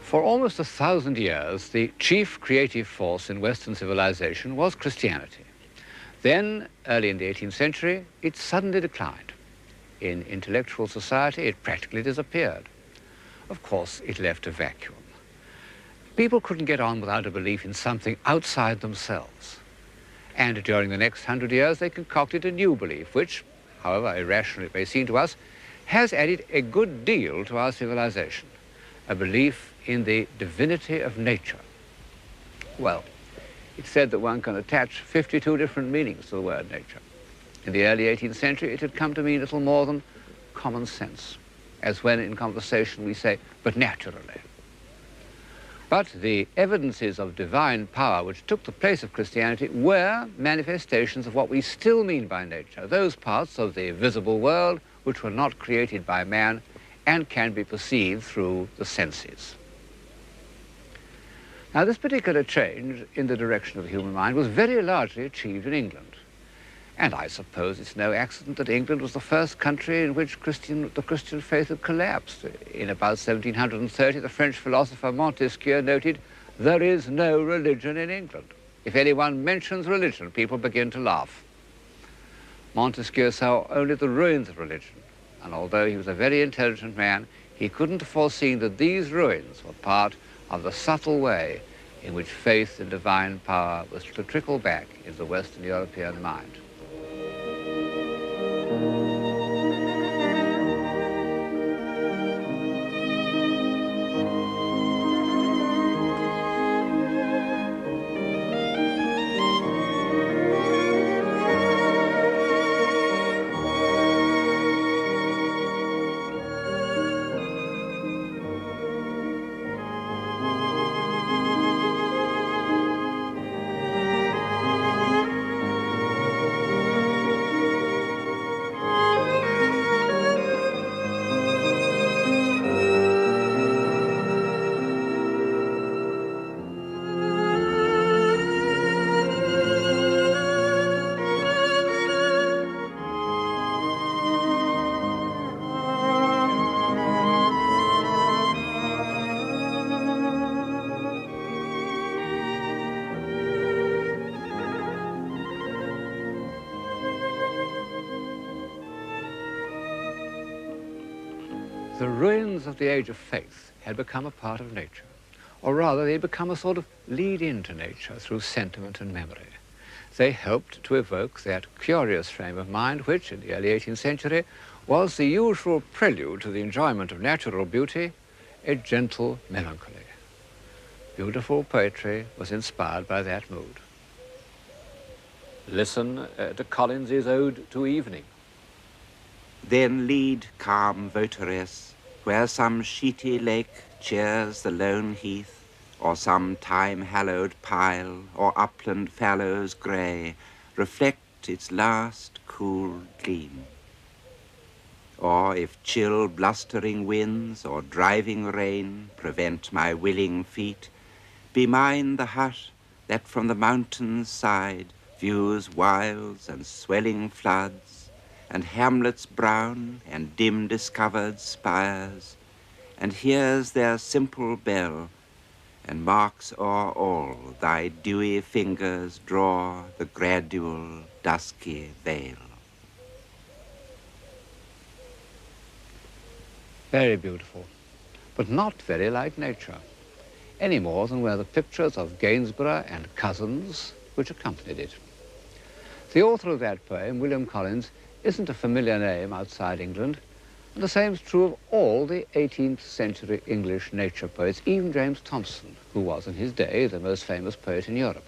For almost 1,000 years, the chief creative force in Western civilization was Christianity. Then, early in the 18th century, it suddenly declined. In intellectual society, it practically disappeared. Of course, it left a vacuum. People couldn't get on without a belief in something outside themselves. And during the next 100 years, they concocted a new belief, which, however irrational it may seem to us, has added a good deal to our civilization. A belief in the divinity of nature. Well, it's said that one can attach 52 different meanings to the word nature. In the early 18th century, it had come to mean little more than common sense, as when in conversation we say, but naturally. But the evidences of divine power which took the place of Christianity were manifestations of what we still mean by nature, those parts of the visible world which were not created by man and can be perceived through the senses. Now, this particular change in the direction of the human mind was very largely achieved in England. And I suppose it's no accident that England was the first country in which the Christian faith had collapsed. In about 1730, the French philosopher Montesquieu noted, "There is no religion in England. If anyone mentions religion, people begin to laugh." Montesquieu saw only the ruins of religion, and although he was a very intelligent man, he couldn't have foreseen that these ruins were part of the subtle way in which faith in divine power was to trickle back into the Western European mind. The ruins of the age of faith had become a part of nature, or rather they had become a sort of lead-in to nature through sentiment and memory. They helped to evoke that curious frame of mind which, in the early 18th century, was the usual prelude to the enjoyment of natural beauty, a gentle melancholy. Beautiful poetry was inspired by that mood. Listen to Collins's Ode to Evening. Then lead, calm votaress, where some sheety lake cheers the lone heath, or some time-hallowed pile, or upland fallows grey, reflect its last cool gleam. Or if chill blustering winds or driving rain prevent my willing feet, be mine the hut that from the mountain's side views wilds and swelling floods, and hamlets brown and dim-discovered spires, and hears their simple bell, and marks o'er all thy dewy fingers draw the gradual dusky veil. Very beautiful, but not very like nature, any more than were the pictures of Gainsborough and Cousins which accompanied it. The author of that poem, William Collins, isn't a familiar name outside England, and the same is true of all the 18th century English nature poets, even James Thomson, who was in his day the most famous poet in Europe.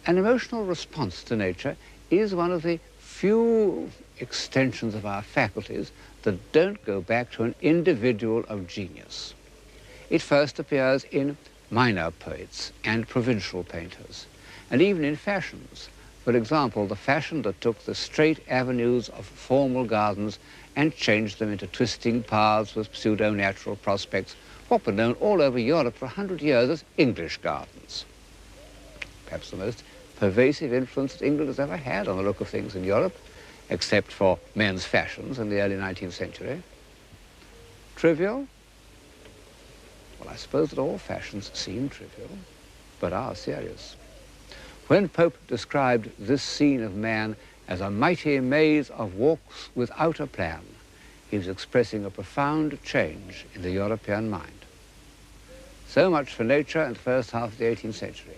An emotional response to nature is one of the few extensions of our faculties that don't go back to an individual of genius. It first appears in minor poets and provincial painters, and even in fashions. For example, the fashion that took the straight avenues of formal gardens and changed them into twisting paths with pseudo-natural prospects, what were known all over Europe for 100 years as English gardens. Perhaps the most pervasive influence that England has ever had on the look of things in Europe, except for men's fashions in the early 19th century. Trivial? Well, I suppose that all fashions seem trivial, but are serious. When Pope described this scene of man as a mighty maze of walks without a plan, he was expressing a profound change in the European mind. So much for nature in the first half of the 18th century.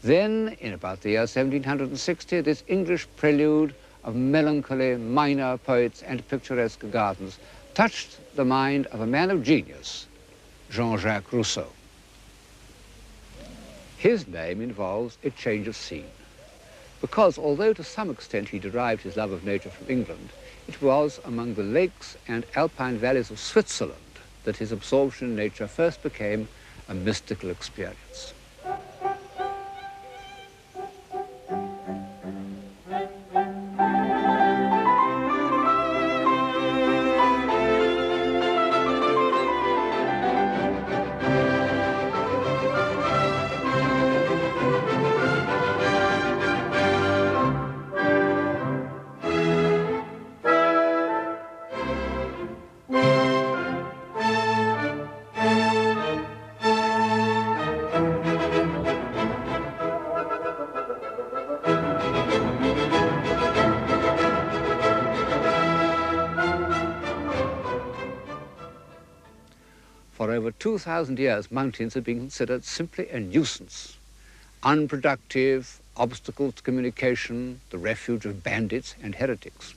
Then, in about the year 1760, this English prelude of melancholy minor poets and picturesque gardens touched the mind of a man of genius, Jean-Jacques Rousseau. His name involves a change of scene, because although to some extent he derived his love of nature from England, it was among the lakes and alpine valleys of Switzerland that his absorption in nature first became a mystical experience. For over 2,000 years, mountains have been considered simply a nuisance, unproductive, obstacles to communication, the refuge of bandits and heretics.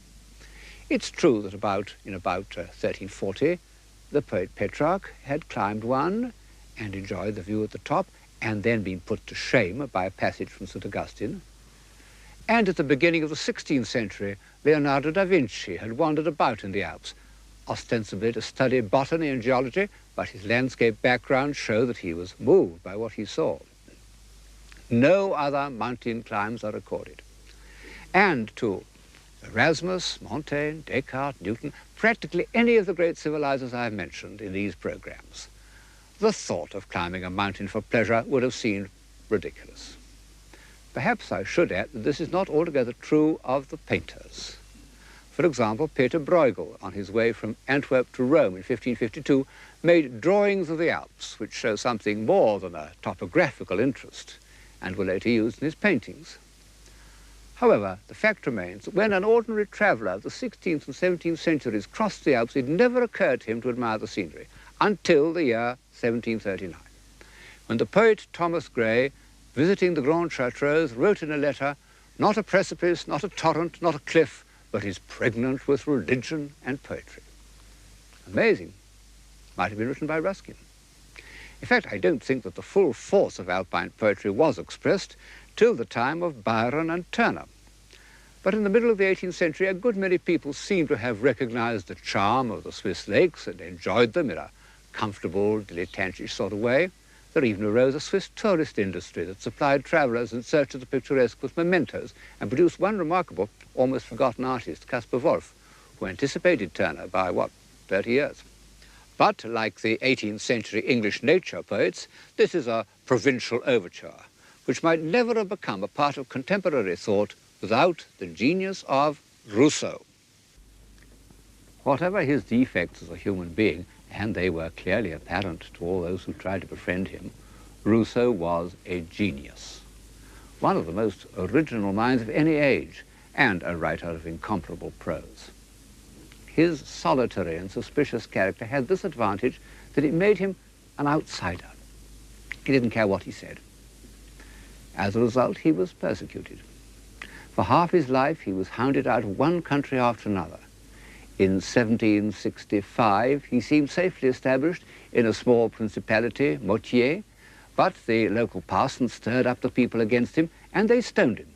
It's true that in about 1340, the poet Petrarch had climbed one and enjoyed the view at the top, and then been put to shame by a passage from St. Augustine. And at the beginning of the 16th century, Leonardo da Vinci had wandered about in the Alps, ostensibly to study botany and geology, but his landscape background showed that he was moved by what he saw. No other mountain climbs are recorded. And to Erasmus, Montaigne, Descartes, Newton, practically any of the great civilizers I've mentioned in these programs, the thought of climbing a mountain for pleasure would have seemed ridiculous. Perhaps I should add that this is not altogether true of the painters. For example, Peter Bruegel, on his way from Antwerp to Rome in 1552, made drawings of the Alps, which show something more than a topographical interest, and were later used in his paintings. However, the fact remains that when an ordinary traveller of the 16th and 17th centuries crossed the Alps, it never occurred to him to admire the scenery, until the year 1739, when the poet Thomas Gray, visiting the Grands Chartreux, wrote in a letter, "Not a precipice, not a torrent, not a cliff, but is pregnant with religion and poetry." Amazing. Might have been written by Ruskin. In fact, I don't think that the full force of Alpine poetry was expressed till the time of Byron and Turner. But in the middle of the 18th century, a good many people seem to have recognized the charm of the Swiss lakes and enjoyed them in a comfortable, dilettantish sort of way. There even arose a Swiss tourist industry that supplied travelers in search of the picturesque with mementos and produced one remarkable, almost forgotten artist, Caspar Wolff, who anticipated Turner by, 30 years. But like the 18th century English nature poets, this is a provincial overture, which might never have become a part of contemporary thought without the genius of Rousseau. Whatever his defects as a human being, and they were clearly apparent to all those who tried to befriend him, Rousseau was a genius, one of the most original minds of any age, and a writer of incomparable prose. His solitary and suspicious character had this advantage, that it made him an outsider. He didn't care what he said. As a result, he was persecuted. For half his life, he was hounded out of one country after another. In 1765, he seemed safely established in a small principality, Motier, but the local parson stirred up the people against him, and they stoned him.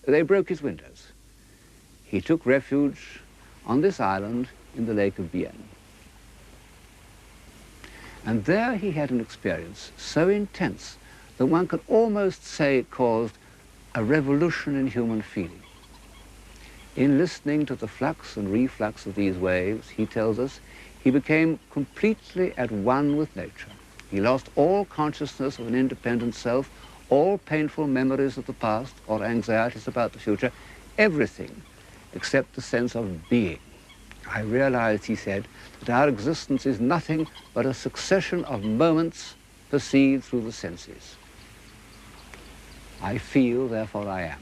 They broke his windows. He took refuge on this island in the Lake of Bienne. And there he had an experience so intense that one could almost say it caused a revolution in human feeling. In listening to the flux and reflux of these waves, he tells us, he became completely at one with nature. He lost all consciousness of an independent self, all painful memories of the past or anxieties about the future, everything except the sense of being. I realized, he said, that our existence is nothing but a succession of moments perceived through the senses. I feel, therefore I am.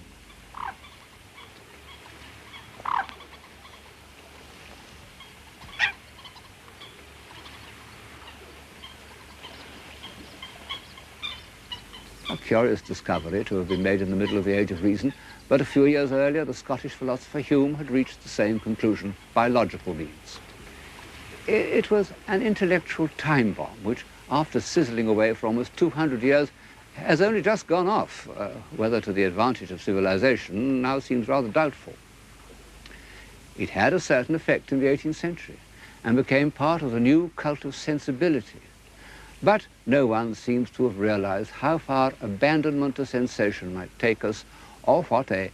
A curious discovery to have been made in the middle of the Age of Reason, but a few years earlier the Scottish philosopher Hume had reached the same conclusion by logical means. It was an intellectual time bomb which, after sizzling away for almost 200 years, has only just gone off. Whether to the advantage of civilization now seems rather doubtful. It had a certain effect in the 18th century and became part of the new cult of sensibility. But no one seems to have realized how far abandonment to sensation might take us, or what a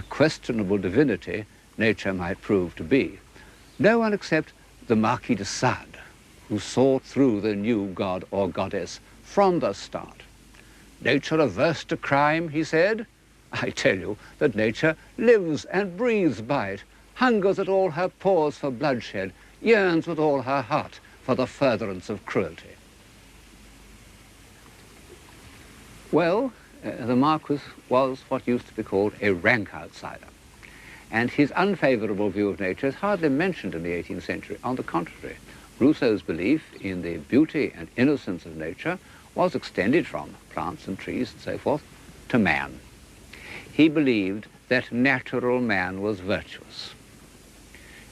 questionable divinity nature might prove to be. No one except the Marquis de Sade, who saw through the new god or goddess from the start. Nature averse to crime, he said. I tell you that nature lives and breathes by it, hungers at all her pores for bloodshed, yearns with all her heart for the furtherance of cruelty. Well, the Marquis was what used to be called a rank outsider, and his unfavourable view of nature is hardly mentioned in the 18th century. On the contrary, Rousseau's belief in the beauty and innocence of nature was extended from plants and trees and so forth to man. He believed that natural man was virtuous.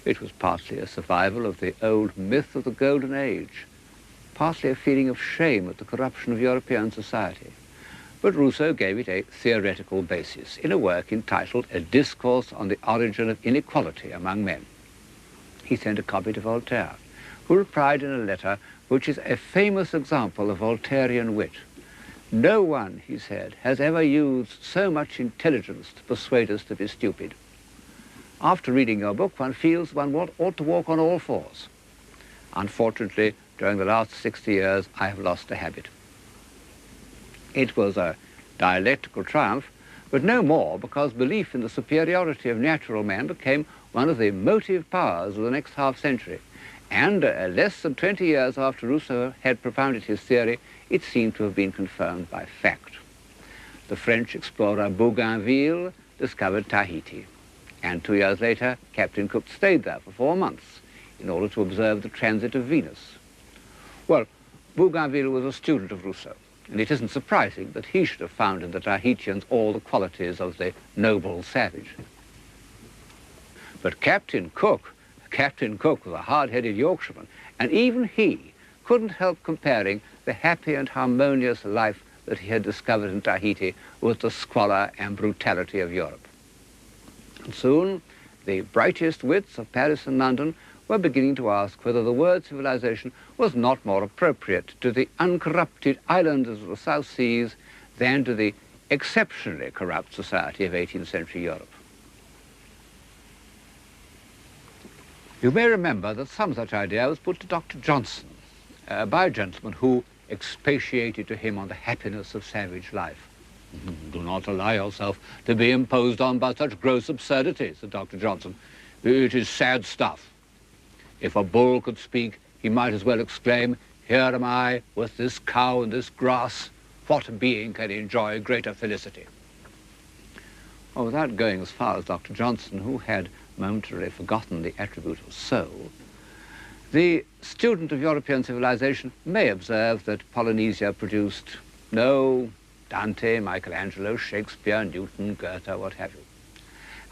It was partly a survival of the old myth of the Golden Age, partly a feeling of shame at the corruption of European society. But Rousseau gave it a theoretical basis in a work entitled A Discourse on the Origin of Inequality Among Men. He sent a copy to Voltaire, who replied in a letter which is a famous example of Voltairean wit. No one, he said, has ever used so much intelligence to persuade us to be stupid. After reading your book, one feels one ought to walk on all fours. Unfortunately, during the last 60 years, I have lost the habit. It was a dialectical triumph, but no more, because belief in the superiority of natural man became one of the motive powers of the next half-century. And less than 20 years after Rousseau had propounded his theory, it seemed to have been confirmed by fact. The French explorer Bougainville discovered Tahiti, and 2 years later, Captain Cook stayed there for 4 months in order to observe the transit of Venus. Well, Bougainville was a student of Rousseau, and it isn't surprising that he should have found in the Tahitians all the qualities of the noble savage. But Captain Cook was a hard-headed Yorkshireman, and even he couldn't help comparing the happy and harmonious life that he had discovered in Tahiti with the squalor and brutality of Europe. And soon, the brightest wits of Paris and London were beginning to ask whether the word civilization was not more appropriate to the uncorrupted islanders of the South Seas than to the exceptionally corrupt society of 18th century Europe. You may remember that some such idea was put to Dr. Johnson by a gentleman who expatiated to him on the happiness of savage life. Do not allow yourself to be imposed on by such gross absurdities, said Dr. Johnson. It is sad stuff. If a bull could speak, he might as well exclaim, "Here am I with this cow and this grass. What being can enjoy greater felicity?" Well, without going as far as Dr. Johnson, who had momentarily forgotten the attribute of soul, the student of European civilization may observe that Polynesia produced no Dante, Michelangelo, Shakespeare, Newton, Goethe, what have you.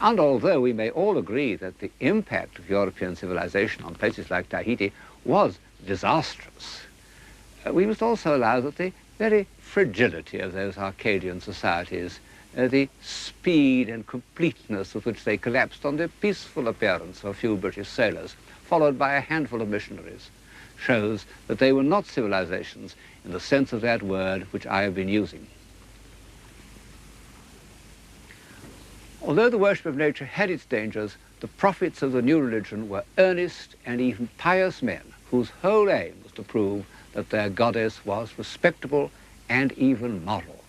And although we may all agree that the impact of European civilization on places like Tahiti was disastrous, we must also allow that the very fragility of those Arcadian societies, the speed and completeness with which they collapsed on the peaceful appearance of a few British sailors, followed by a handful of missionaries, shows that they were not civilizations in the sense of that word which I have been using. Although the worship of nature had its dangers, the prophets of the new religion were earnest and even pious men whose whole aim was to prove that their goddess was respectable and even moral.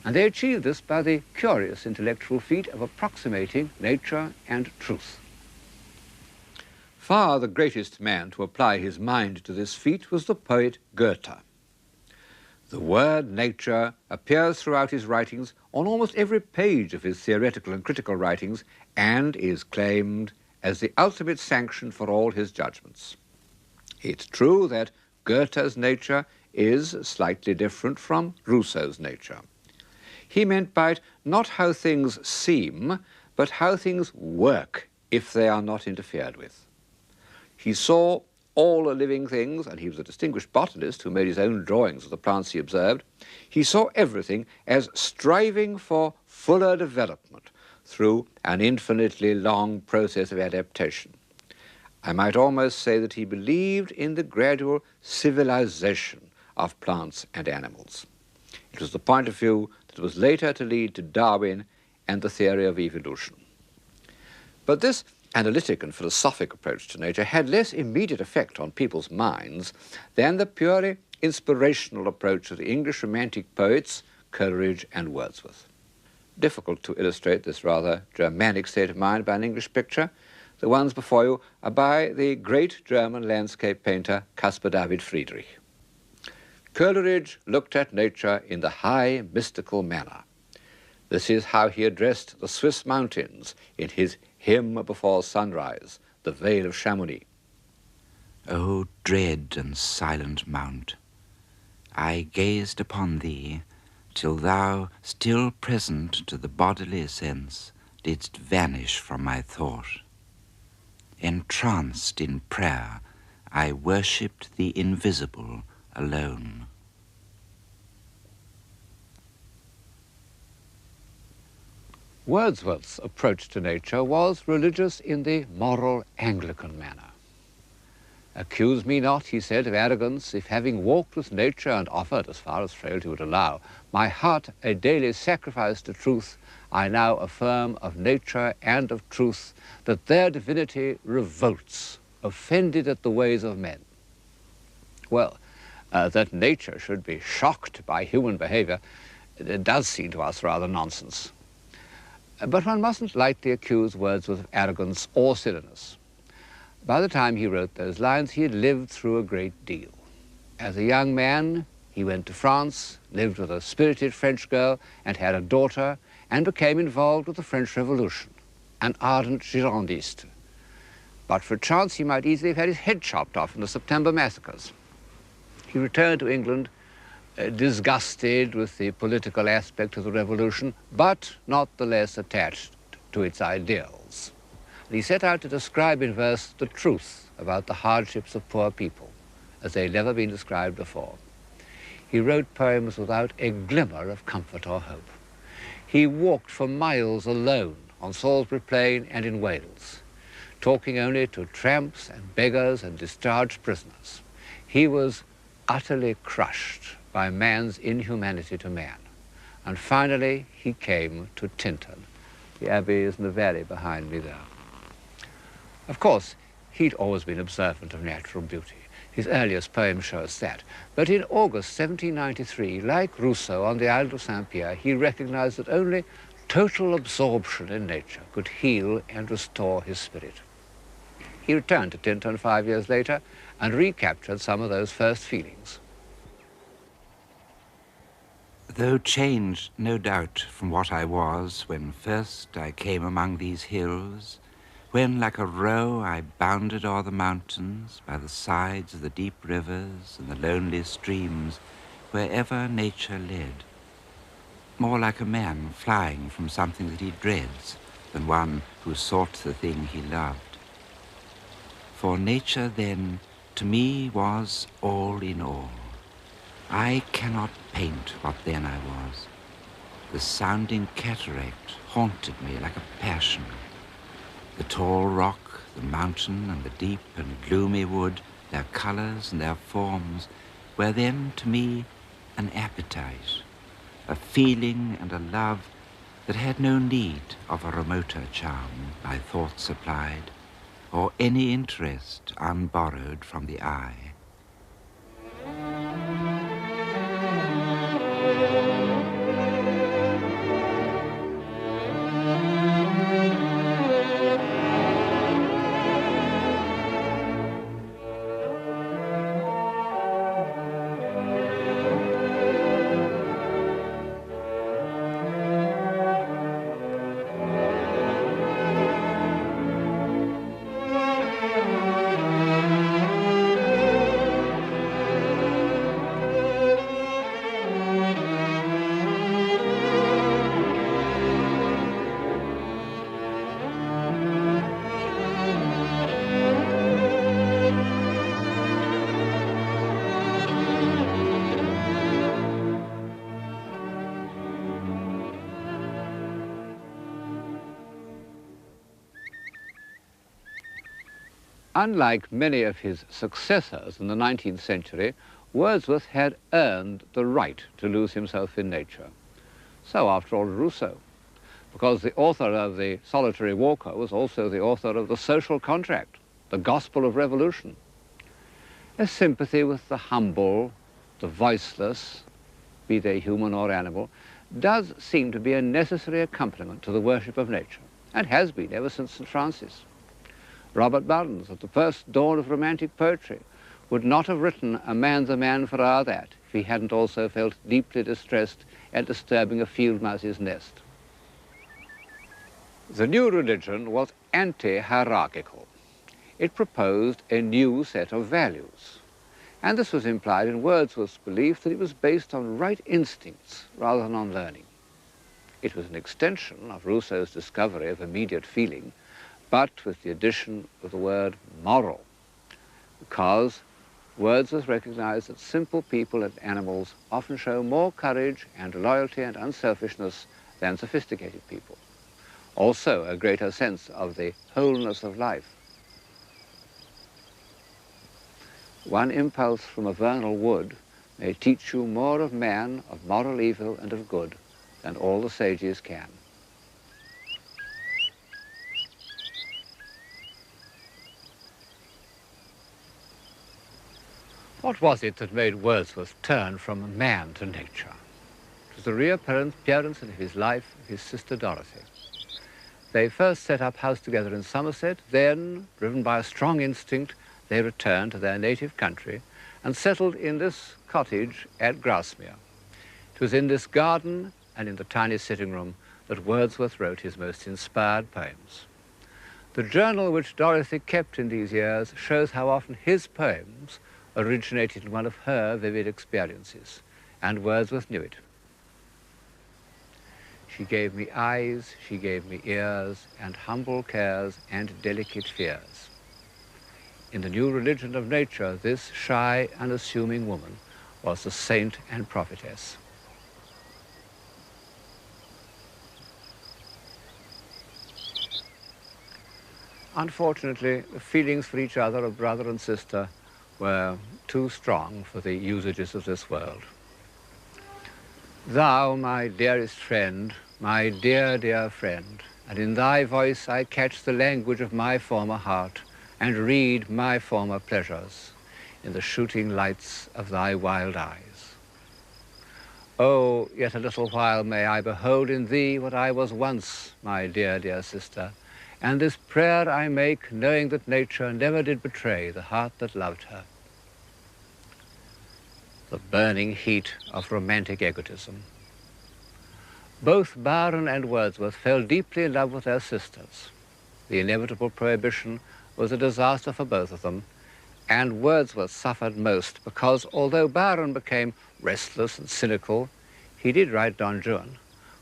And they achieved this by the curious intellectual feat of approximating nature and truth. Far the greatest man to apply his mind to this feat was the poet Goethe. The word nature appears throughout his writings on almost every page of his theoretical and critical writings and is claimed as the ultimate sanction for all his judgments. It's true that Goethe's nature is slightly different from Rousseau's nature. He meant by it not how things seem, but how things work if they are not interfered with. He saw all the living things, and he was a distinguished botanist who made his own drawings of the plants he observed. He saw everything as striving for fuller development through an infinitely long process of adaptation. I might almost say that he believed in the gradual civilization of plants and animals. It was the point of view that was later to lead to Darwin and the theory of evolution. But this analytic and philosophic approach to nature had less immediate effect on people's minds than the purely inspirational approach of the English Romantic poets Coleridge and Wordsworth. Difficult to illustrate this rather Germanic state of mind by an English picture. The ones before you are by the great German landscape painter Caspar David Friedrich. Coleridge looked at nature in the high, mystical manner. This is how he addressed the Swiss mountains in his Hymn Before Sunrise, the Vale of Chamonix. O dread and silent mount, I gazed upon thee till thou, still present to the bodily sense, didst vanish from my thought. Entranced in prayer, I worshipped the invisible alone. Wordsworth's approach to nature was religious in the moral Anglican manner. Accuse me not, he said, of arrogance, if having walked with nature and offered, as far as frailty would allow, my heart a daily sacrifice to truth, I now affirm of nature and of truth that their divinity revolts, offended at the ways of men. Well, that nature should be shocked by human behavior, it does seem to us rather nonsense. But one mustn't lightly accuse Wordsworth of arrogance or silliness. By the time he wrote those lines, he had lived through a great deal. As a young man, he went to France, lived with a spirited French girl, and had a daughter, and became involved with the French Revolution, an ardent Girondist. But for chance, he might easily have had his head chopped off in the September massacres. He returned to England, disgusted with the political aspect of the revolution, but not the less attached to its ideals. And he set out to describe in verse the truth about the hardships of poor people, as they had never been described before. He wrote poems without a glimmer of comfort or hope. He walked for miles alone on Salisbury Plain and in Wales, talking only to tramps and beggars and discharged prisoners. He was utterly crushed by man's inhumanity to man. And finally, he came to Tintern. The abbey is in the valley behind me there. Of course, he'd always been observant of natural beauty. His earliest poems show us that. But in August 1793, like Rousseau on the Isle of Saint-Pierre, he recognized that only total absorption in nature could heal and restore his spirit. He returned to Tintern 5 years later and recaptured some of those first feelings. Though changed, no doubt, from what I was when first I came among these hills, when like a roe I bounded o'er the mountains, by the sides of the deep rivers and the lonely streams, wherever nature led, more like a man flying from something that he dreads than one who sought the thing he loved. For nature then to me was all in all. I cannot paint what then I was. The sounding cataract haunted me like a passion. The tall rock, the mountain, and the deep and gloomy wood, their colors and their forms, were then to me an appetite, a feeling and a love that had no need of a remoter charm by thought supplied, or any interest unborrowed from the eye. Unlike many of his successors in the 19th century, Wordsworth had earned the right to lose himself in nature. So, after all, Rousseau, because the author of The Solitary Walker was also the author of The Social Contract, the Gospel of Revolution. A sympathy with the humble, the voiceless, be they human or animal, does seem to be a necessary accompaniment to the worship of nature, and has been ever since St. Francis. Robert Burns, at the first dawn of romantic poetry, would not have written "A man's a man for a' that" if he hadn't also felt deeply distressed at disturbing a field mouse's nest. The new religion was anti-hierarchical. It proposed a new set of values, and this was implied in Wordsworth's belief that it was based on right instincts rather than on learning. It was an extension of Rousseau's discovery of immediate feeling, but with the addition of the word moral, because Wordsworth recognized that simple people and animals often show more courage and loyalty and unselfishness than sophisticated people. Also, a greater sense of the wholeness of life. One impulse from a vernal wood may teach you more of man, of moral evil and of good, than all the sages can. What was it that made Wordsworth turn from man to nature? It was the reappearance in his life of his sister Dorothy. They first set up house together in Somerset, then, driven by a strong instinct, they returned to their native country and settled in this cottage at Grasmere. It was in this garden and in the tiny sitting room that Wordsworth wrote his most inspired poems. The journal which Dorothy kept in these years shows how often his poems originated in one of her vivid experiences, and Wordsworth knew it. She gave me eyes, she gave me ears, and humble cares and delicate fears. In the new religion of nature, this shy, unassuming woman was the saint and prophetess. Unfortunately, the feelings for each other of brother and sister were too strong for the usages of this world. Thou, my dearest friend, my dear, dear friend, and in thy voice I catch the language of my former heart, and read my former pleasures in the shooting lights of thy wild eyes. Oh, yet a little while may I behold in thee what I was once, my dear, dear sister, and this prayer I make, knowing that nature never did betray the heart that loved her. The burning heat of romantic egotism. Both Byron and Wordsworth fell deeply in love with their sisters. The inevitable prohibition was a disaster for both of them, and Wordsworth suffered most because although Byron became restless and cynical, he did write Don Juan,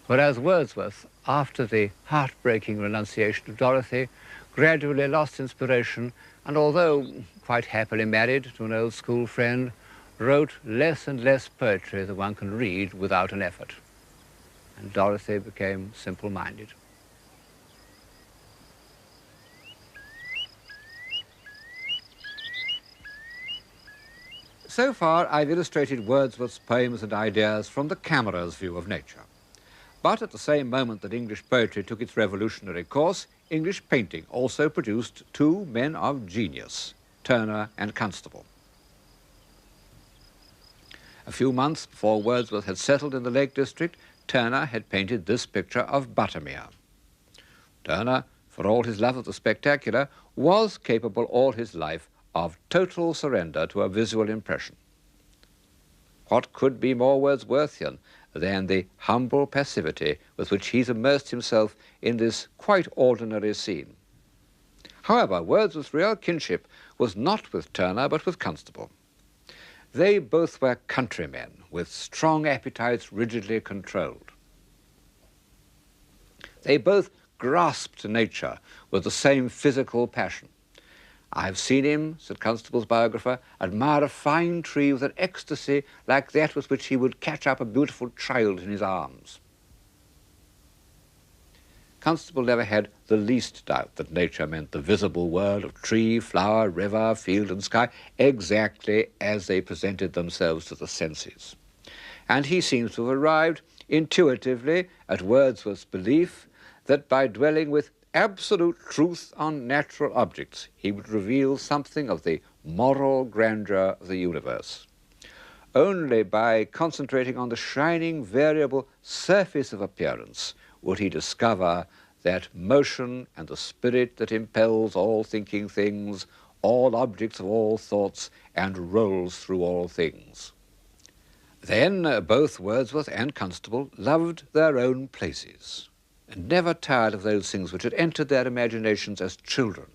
whereas Wordsworth, after the heartbreaking renunciation of Dorothy, gradually lost inspiration and, although quite happily married to an old school friend, wrote less and less poetry that one can read without an effort. And Dorothy became simple-minded. So far, I've illustrated Wordsworth's poems and ideas from the camera's view of nature. But at the same moment that English poetry took its revolutionary course, English painting also produced two men of genius, Turner and Constable. A few months before Wordsworth had settled in the Lake District, Turner had painted this picture of Buttermere. Turner, for all his love of the spectacular, was capable all his life of total surrender to a visual impression. What could be more Wordsworthian than the humble passivity with which he's immersed himself in this quite ordinary scene? However, Wordsworth's real kinship was not with Turner, but with Constable. They both were countrymen with strong appetites rigidly controlled. They both grasped nature with the same physical passion. I have seen him, said Constable's biographer, admire a fine tree with an ecstasy like that with which he would catch up a beautiful child in his arms. Constable never had the least doubt that nature meant the visible world of tree, flower, river, field and sky, exactly as they presented themselves to the senses. And he seems to have arrived intuitively at Wordsworth's belief that by dwelling with absolute truth on natural objects, he would reveal something of the moral grandeur of the universe. Only by concentrating on the shining, variable surface of appearance would he discover that motion and the spirit that impels all thinking things, all objects of all thoughts, and rolls through all things. Then both Wordsworth and Constable loved their own places, and never tired of those things which had entered their imaginations as children.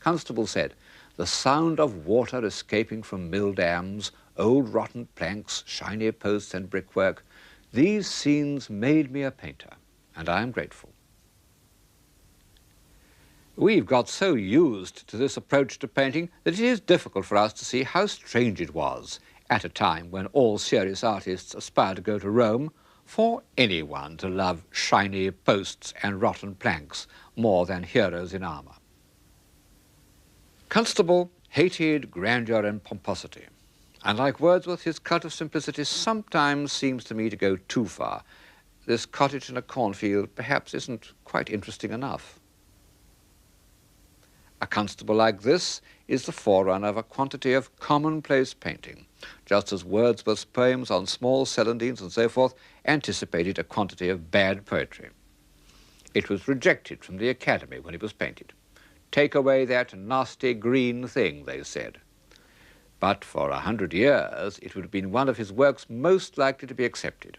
Constable said, "The sound of water escaping from mill dams, old rotten planks, shiny posts and brickwork, these scenes made me a painter, and I am grateful." We've got so used to this approach to painting that it is difficult for us to see how strange it was, at a time when all serious artists aspire to go to Rome, for anyone to love shiny posts and rotten planks more than heroes in armour. Constable hated grandeur and pomposity, and like Wordsworth, his cult of simplicity sometimes seems to me to go too far. This cottage in a cornfield perhaps isn't quite interesting enough. A constable like this is the forerunner of a quantity of commonplace painting, just as Wordsworth's poems on small celandines and so forth anticipated a quantity of bad poetry. It was rejected from the Academy when it was painted. "Take away that nasty green thing," they said. But for 100 years it would have been one of his works most likely to be accepted.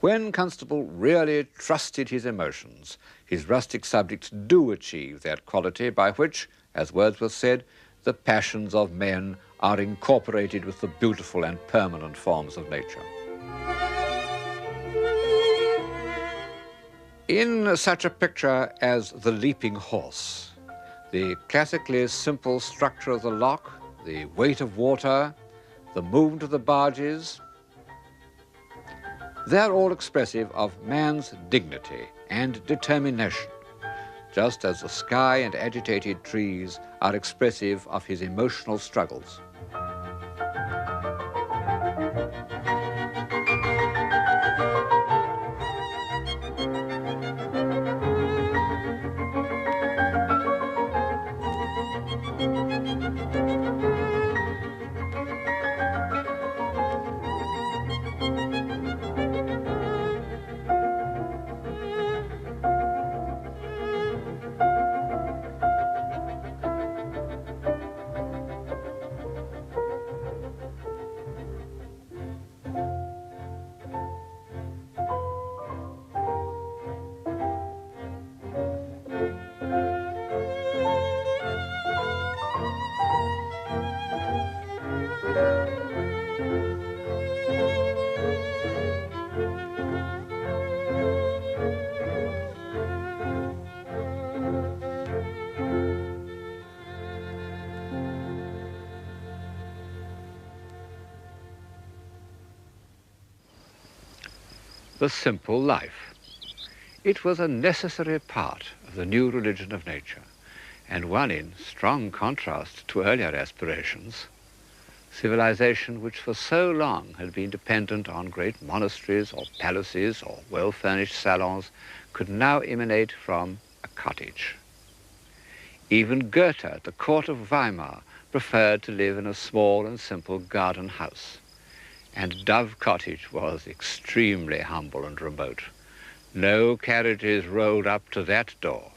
When Constable really trusted his emotions, his rustic subjects do achieve that quality by which, as Wordsworth said, the passions of men are incorporated with the beautiful and permanent forms of nature. In such a picture as The Leaping Horse, the classically simple structure of the lock, the weight of water, the movement of the barges, they're all expressive of man's dignity and determination, just as the sky and agitated trees are expressive of his emotional struggles. The simple life. It was a necessary part of the new religion of nature, and one in strong contrast to earlier aspirations. Civilization, which for so long had been dependent on great monasteries or palaces or well-furnished salons, could now emanate from a cottage. Even Goethe at the court of Weimar preferred to live in a small and simple garden house. And Dove Cottage was extremely humble and remote. No carriages rolled up to that door.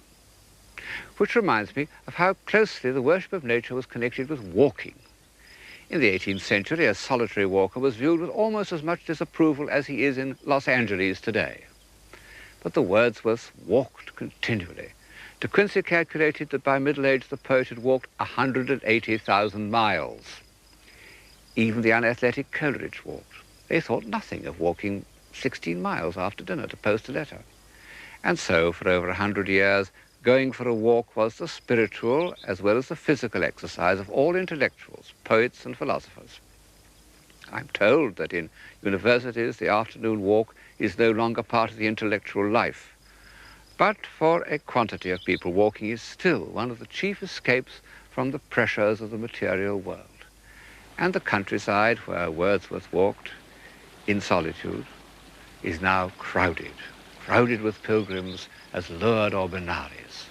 Which reminds me of how closely the worship of nature was connected with walking. In the 18th century, a solitary walker was viewed with almost as much disapproval as he is in Los Angeles today. But the Wordsworths walked continually. De Quincey calculated that by middle age the poet had walked 180,000 miles. Even the unathletic Coleridge walked. They thought nothing of walking 16 miles after dinner to post a letter. And so, for over 100 years, going for a walk was the spiritual as well as the physical exercise of all intellectuals, poets and philosophers. I'm told that in universities the afternoon walk is no longer part of the intellectual life. but for a quantity of people, walking is still one of the chief escapes from the pressures of the material world. And the countryside where Wordsworth walked in solitude is now crowded with pilgrims as lured Benares.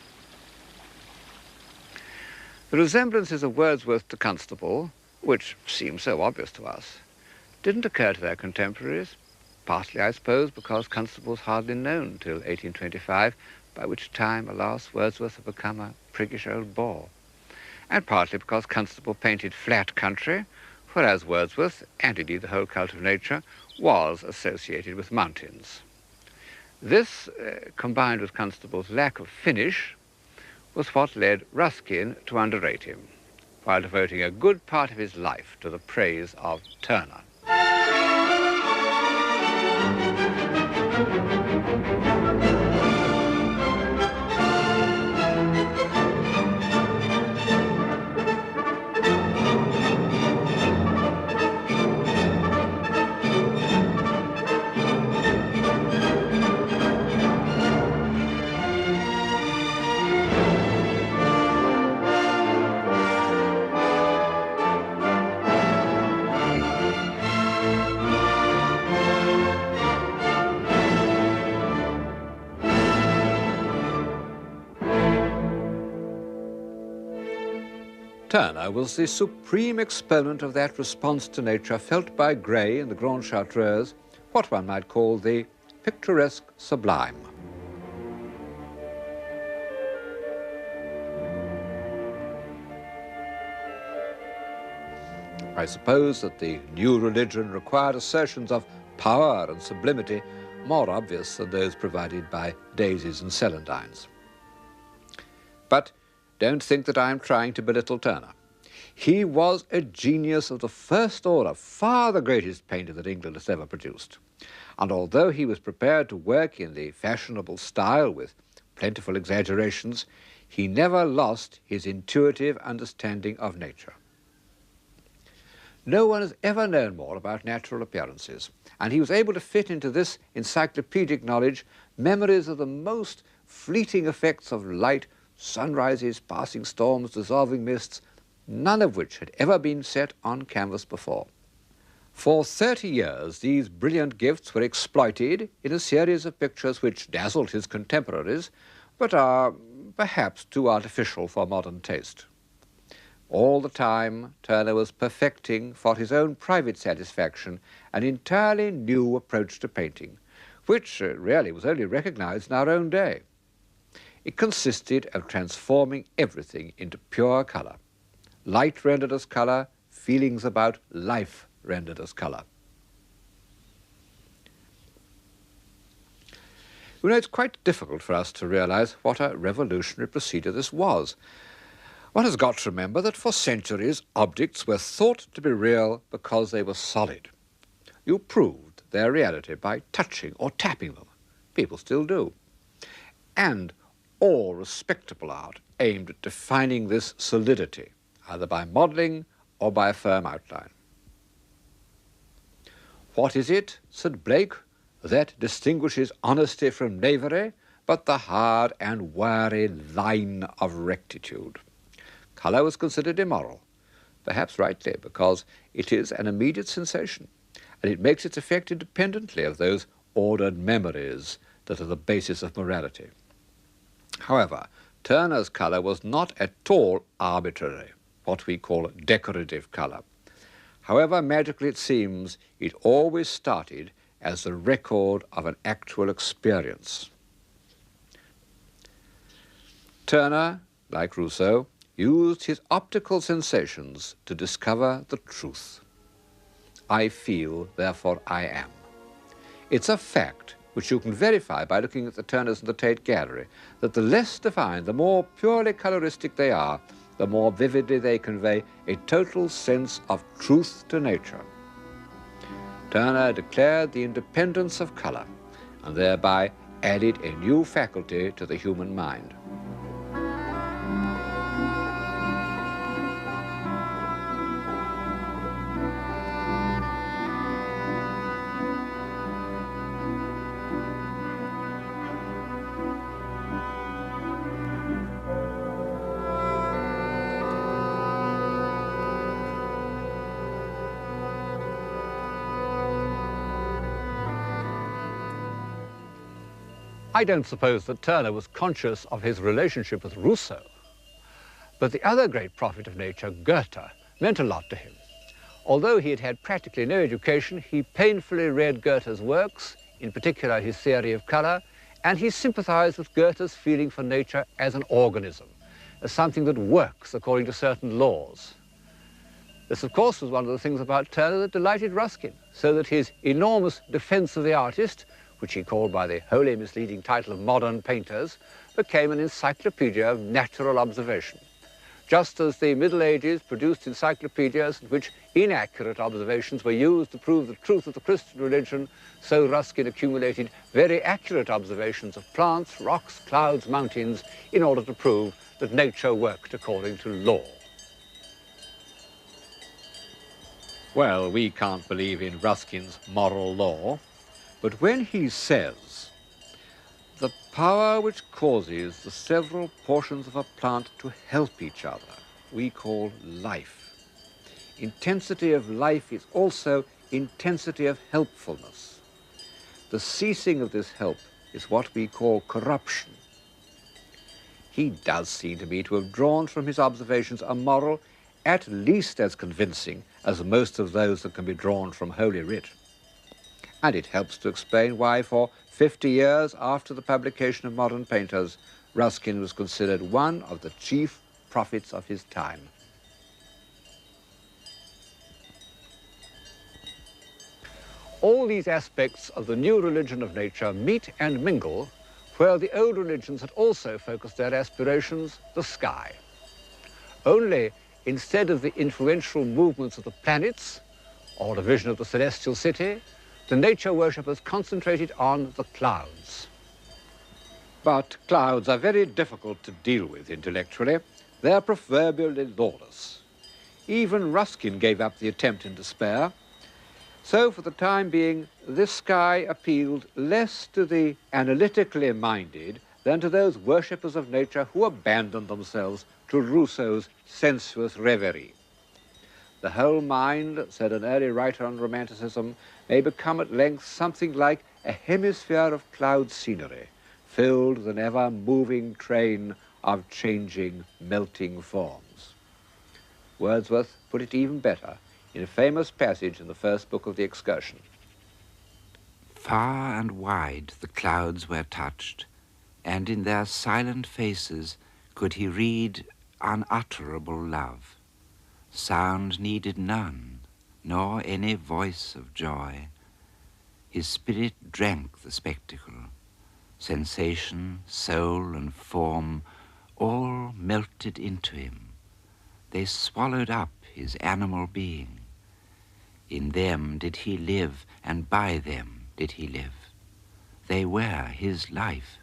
The resemblances of Wordsworth to Constable, which seem so obvious to us, didn't occur to their contemporaries, partly, I suppose, because Constable was hardly known till 1825, by which time, alas, Wordsworth had become a priggish old bore, and partly because Constable painted flat country, whereas Wordsworth, and indeed the whole cult of nature, was associated with mountains. This, combined with Constable's lack of finish, was what led Ruskin to underrate him, while devoting a good part of his life to the praise of Turner. Turner was the supreme exponent of that response to nature felt by Gray in the Grande Chartreuse, what one might call the picturesque sublime. I suppose that the new religion required assertions of power and sublimity more obvious than those provided by daisies and celandines. But don't think that I am trying to belittle Turner. He was a genius of the first order, far the greatest painter that England has ever produced. And although he was prepared to work in the fashionable style with plentiful exaggerations, he never lost his intuitive understanding of nature. No one has ever known more about natural appearances, and he was able to fit into this encyclopedic knowledge memories of the most fleeting effects of light, sunrises, passing storms, dissolving mists, none of which had ever been set on canvas before. For 30 years, these brilliant gifts were exploited in a series of pictures which dazzled his contemporaries, but are perhaps too artificial for modern taste. All the time, Turner was perfecting, for his own private satisfaction, an entirely new approach to painting, which really was only recognized in our own day. It consisted of transforming everything into pure color. Light rendered as color, feelings about life rendered as color. You know, it's quite difficult for us to realize what a revolutionary procedure this was. One has got to remember that for centuries, objects were thought to be real because they were solid. You proved their reality by touching or tapping them. People still do. And all respectable art aimed at defining this solidity, either by modelling or by a firm outline. What is it, said Blake, that distinguishes honesty from knavery, but the hard and wary line of rectitude? Colour was considered immoral, perhaps rightly, because it is an immediate sensation, and it makes its effect independently of those ordered memories that are the basis of morality. However, Turner's colour was not at all arbitrary, what we call decorative colour. However magical it seems, it always started as the record of an actual experience. Turner, like Rousseau, used his optical sensations to discover the truth. I feel, therefore I am. It's a fact which you can verify by looking at the Turners in the Tate Gallery, that the less defined, the more purely coloristic they are, the more vividly they convey a total sense of truth to nature. Turner declared the independence of colour, and thereby added a new faculty to the human mind. I don't suppose that Turner was conscious of his relationship with Rousseau, but the other great prophet of nature, Goethe, meant a lot to him. Although he had had practically no education, he painfully read Goethe's works, in particular his theory of colour, and he sympathized with Goethe's feeling for nature as an organism, as something that works according to certain laws. This, of course, was one of the things about Turner that delighted Ruskin, so that his enormous defence of the artist, which he called by the wholly misleading title of Modern Painters, became an encyclopedia of natural observation. Just as the Middle Ages produced encyclopedias in which inaccurate observations were used to prove the truth of the Christian religion, so Ruskin accumulated very accurate observations of plants, rocks, clouds, mountains, in order to prove that nature worked according to law. Well, we can't believe in Ruskin's moral law, but when he says, "The power which causes the several portions of a plant to help each other, we call life. Intensity of life is also intensity of helpfulness. The ceasing of this help is what we call corruption." He does seem to me to have drawn from his observations a moral at least as convincing as most of those that can be drawn from Holy Writ. And it helps to explain why for 50 years after the publication of Modern Painters, Ruskin was considered one of the chief prophets of his time. All these aspects of the new religion of nature meet and mingle where the old religions had also focused their aspirations, the sky. Only instead of the influential movements of the planets or the vision of the celestial city, the nature worshippers concentrated on the clouds. But clouds are very difficult to deal with intellectually. They're proverbially lawless. Even Ruskin gave up the attempt in despair. So for the time being, this sky appealed less to the analytically minded than to those worshippers of nature who abandoned themselves to Rousseau's sensuous reverie. The whole mind, said an early writer on Romanticism, may become at length something like a hemisphere of cloud scenery, filled with an ever-moving train of changing, melting forms. Wordsworth put it even better in a famous passage in the first book of the Excursion. Far and wide the clouds were touched, and in their silent faces could he read unutterable love. Sound needed none, nor any voice of joy. His spirit drank the spectacle. Sensation, soul, and form all melted into him. They swallowed up his animal being. In them did he live, and by them did he live. They were his life.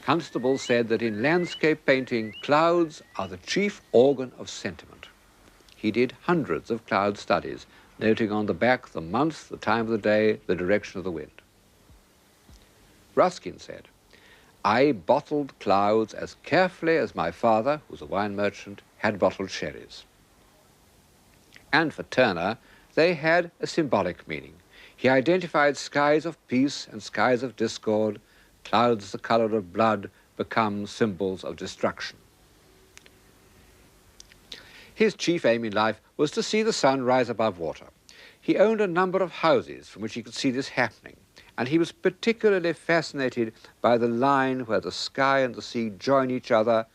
Constable said that in landscape painting, clouds are the chief organ of sentiment. He did hundreds of cloud studies, noting on the back the month, the time of the day, the direction of the wind. Ruskin said, "I bottled clouds as carefully as my father, who was a wine merchant, had bottled sherries." And for Turner, they had a symbolic meaning. He identified skies of peace and skies of discord. Clouds the color of blood become symbols of destruction. His chief aim in life was to see the sun rise above water. He owned a number of houses from which he could see this happening, and he was particularly fascinated by the line where the sky and the sea join each other,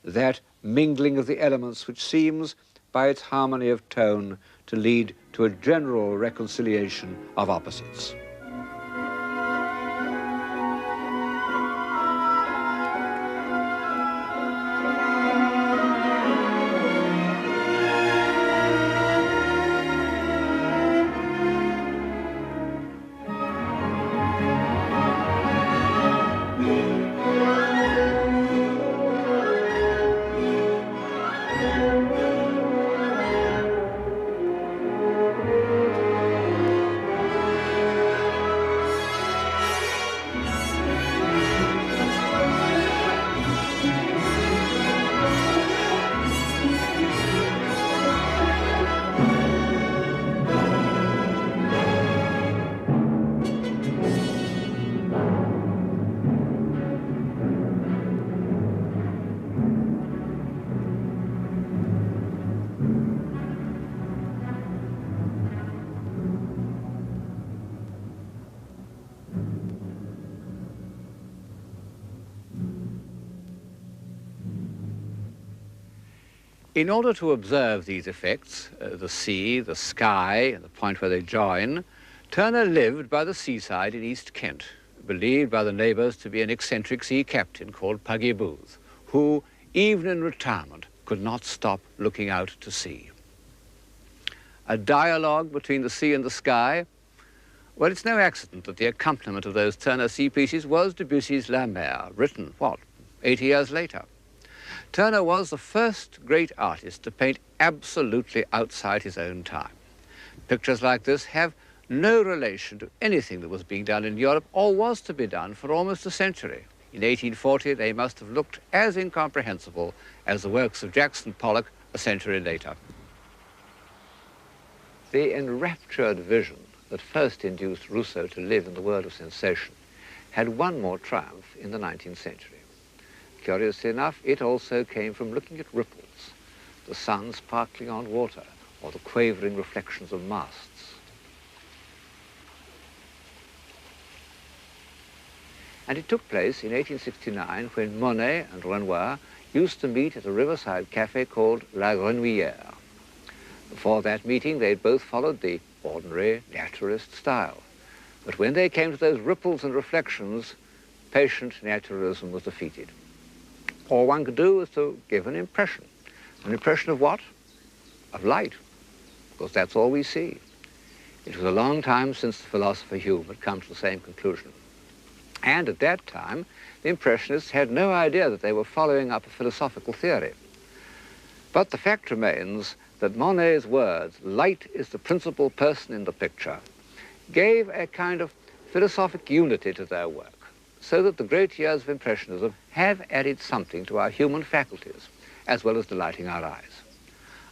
that mingling of the elements which seems, by its harmony of tone, to lead to a general reconciliation of opposites. In order to observe these effects, the sea, the sky, and the point where they join, Turner lived by the seaside in East Kent, believed by the neighbours to be an eccentric sea captain called Puggy Booth, who, even in retirement, could not stop looking out to sea. A dialogue between the sea and the sky. Well, it's no accident that the accompaniment of those Turner sea pieces was Debussy's La Mer, written, what, 80 years later. Turner was the first great artist to paint absolutely outside his own time. Pictures like this have no relation to anything that was being done in Europe or was to be done for almost a century. In 1840, they must have looked as incomprehensible as the works of Jackson Pollock a century later. The enraptured vision that first induced Rousseau to live in the world of sensation had one more triumph in the 19th century. Curiously enough, it also came from looking at ripples, the sun sparkling on water, or the quavering reflections of masts. And it took place in 1869 when Monet and Renoir used to meet at a riverside cafe called La Grenouillère. Before that meeting, they'd both followed the ordinary naturalist style. But when they came to those ripples and reflections, patient naturalism was defeated. All one could do was to give an impression. An impression of what? Of light, because that's all we see. It was a long time since the philosopher Hume had come to the same conclusion. And at that time, the Impressionists had no idea that they were following up a philosophical theory. But the fact remains that Monet's words, light is the principal person in the picture, gave a kind of philosophic unity to their work, so that the great years of Impressionism have added something to our human faculties, as well as delighting our eyes.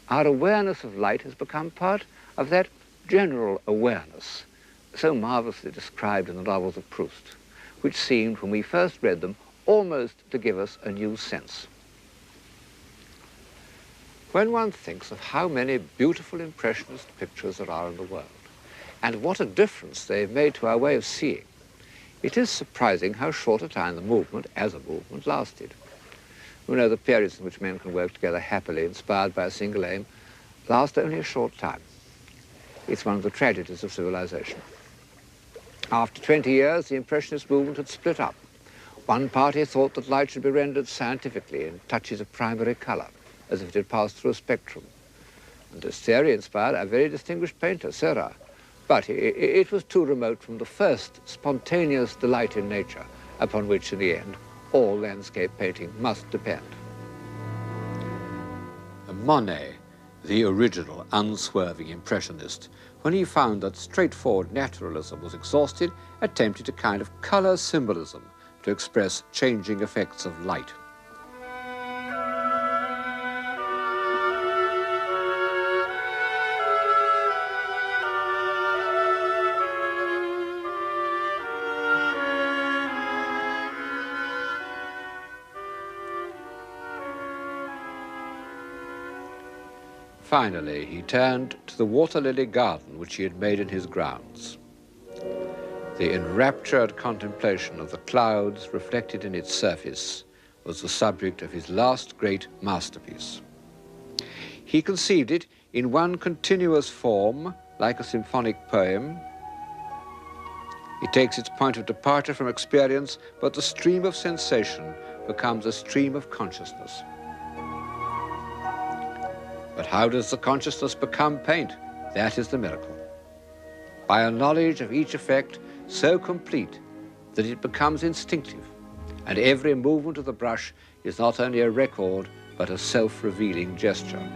Our awareness of light has become part of that general awareness, so marvelously described in the novels of Proust, which seemed, when we first read them, almost to give us a new sense. When one thinks of how many beautiful Impressionist pictures there are in the world, and what a difference they've made to our way of seeing, it is surprising how short a time the movement, as a movement, lasted. We know the periods in which men can work together happily, inspired by a single aim, last only a short time. It's one of the tragedies of civilization. After 20 years, the Impressionist movement had split up. One party thought that light should be rendered scientifically in touches of primary color, as if it had passed through a spectrum. And this theory inspired a very distinguished painter, Seurat. But it was too remote from the first spontaneous delight in nature, upon which, in the end, all landscape painting must depend. Monet, the original, unswerving Impressionist, when he found that straightforward naturalism was exhausted, attempted a kind of color symbolism to express changing effects of light. Finally, he turned to the water-lily garden which he had made in his grounds. The enraptured contemplation of the clouds reflected in its surface was the subject of his last great masterpiece. He conceived it in one continuous form, like a symphonic poem. It takes its point of departure from experience, but the stream of sensation becomes a stream of consciousness. But how does the consciousness become paint? That is the miracle. By a knowledge of each effect so complete that it becomes instinctive, and every movement of the brush is not only a record, but a self-revealing gesture.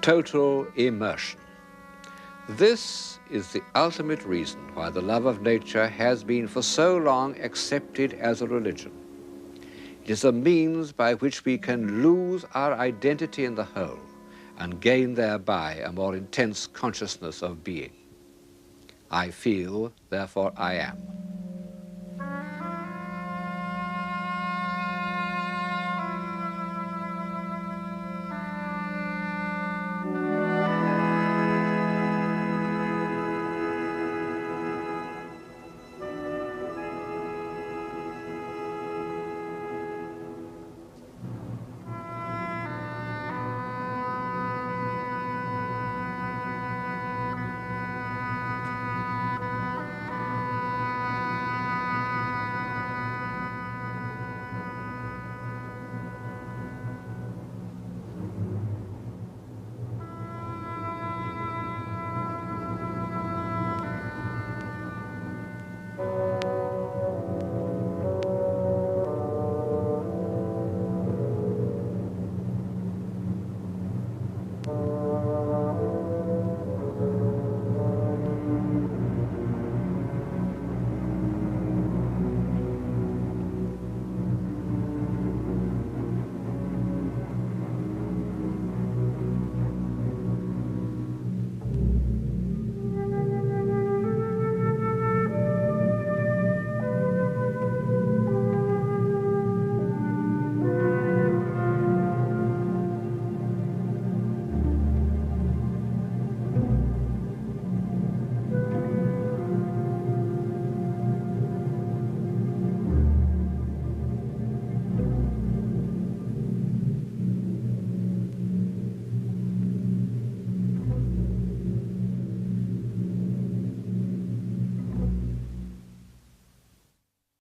Total immersion. This is the ultimate reason why the love of nature has been for so long accepted as a religion. It is a means by which we can lose our identity in the whole and gain thereby a more intense consciousness of being. I feel, therefore I am.